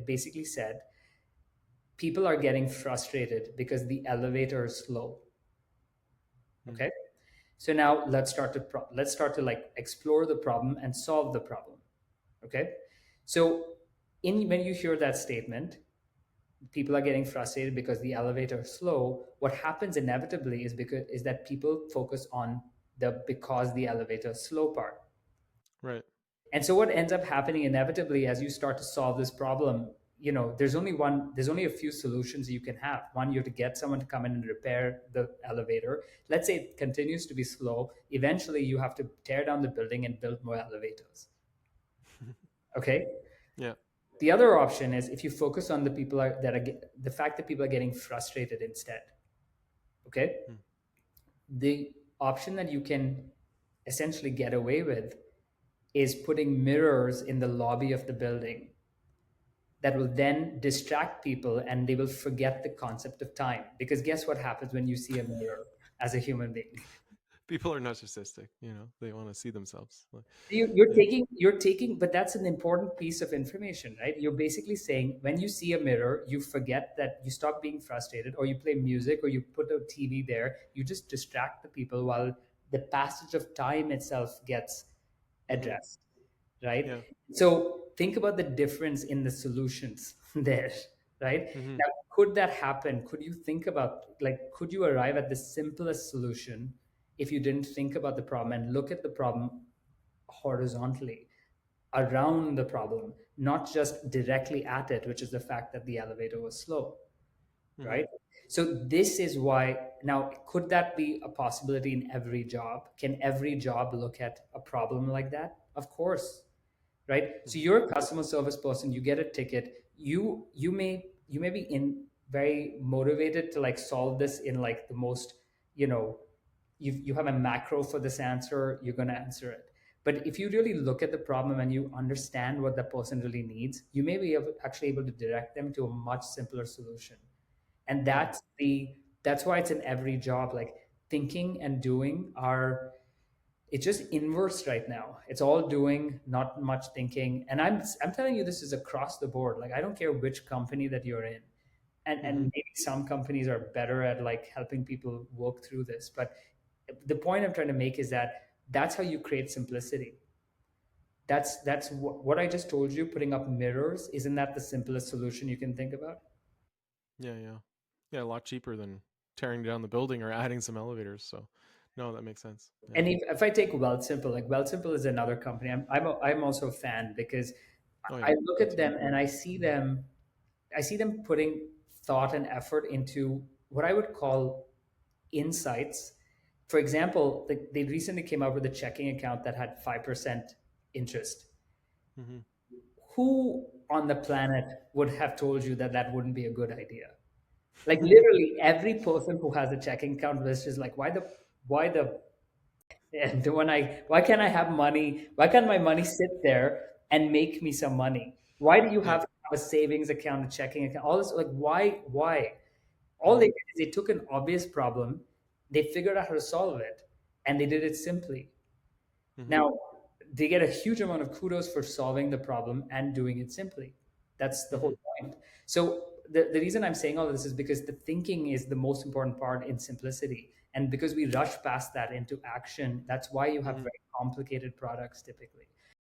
it basically said people are getting frustrated because the elevator is slow. Okay. So now let's start to like explore the problem and solve the problem. Okay. So when you hear that statement, people are getting frustrated because the elevator is slow. What happens inevitably is that people focus on the because the elevator is slow part. Right. And so what ends up happening inevitably as you start to solve this problem, there's only a few solutions you can have. One, you have to get someone to come in and repair the elevator. Let's say it continues to be slow. Eventually you have to tear down the building and build more elevators. Okay. Yeah. The other option is if you focus on the fact that people are getting frustrated instead. Okay. Mm. The option that you can essentially get away with is putting mirrors in the lobby of the building that will then distract people and they will forget the concept of time. Because guess what happens when you see a mirror as a human being? People are narcissistic, they want to see themselves. You're Yeah. taking, but that's an important piece of information, right? You're basically saying when you see a mirror, you forget that you stop being frustrated, or you play music, or you put a TV there. You just distract the people while the passage of time itself gets Hmm. addressed, right? Yeah. So think about the difference in the solutions there, right? Hmm. Now, could that happen? Could you think about, like, could you arrive at the simplest solution if you didn't think about the problem and look at the problem horizontally around the problem, not just directly at it, which is the fact that the elevator was slow, Hmm. right? So this is why now, could that be a possibility in every job? Can every job look at a problem like that? Of course, right? So Hmm. you're a customer service person, you get a ticket, you may be in very motivated to like solve this in like the most, you know, you have a macro for this answer, you're going to answer it. But if you really look at the problem and you understand what the person really needs, you may be actually able to direct them to a much simpler solution. And Hmm. that's why it's in every job. Like thinking and doing are, it's just inverse right now. It's all doing, not much thinking. And I'm telling you, this is across the board. Like I don't care which company that you're in, and Hmm. maybe some companies are better at like helping people work through this. But the point I'm trying to make is that that's how you create simplicity. That's what I just told you. Putting up mirrors, isn't that the simplest solution you can think about? Yeah. Yeah. Yeah. A lot cheaper than tearing down the building or adding some elevators. So, no, that makes sense. Yeah. And if I take Wealth Simple, like Wealth Simple is another company. I'm also a fan because Oh yeah. I look Me at too. them and I see them putting thought and effort into what I would call insights. For example, they recently came out with a checking account that had 5% interest. Hmm. Who on the planet would have told you that that wouldn't be a good idea? Like literally every person who has a checking account was just like, why the and why can't I have money? Why can't my money sit there and make me some money? Why do you Yeah. have to have a savings account, a checking account? All this, like, why? All they Hmm. did is they took an obvious problem, they figured out how to solve it, and they did it simply. Hmm. Now, they get a huge amount of kudos for solving the problem and doing it simply. That's the whole Hmm. point. So the reason I'm saying all of this is because the thinking is the most important part in simplicity. And because we rush past that into action, that's why you have Hmm. very complicated products typically.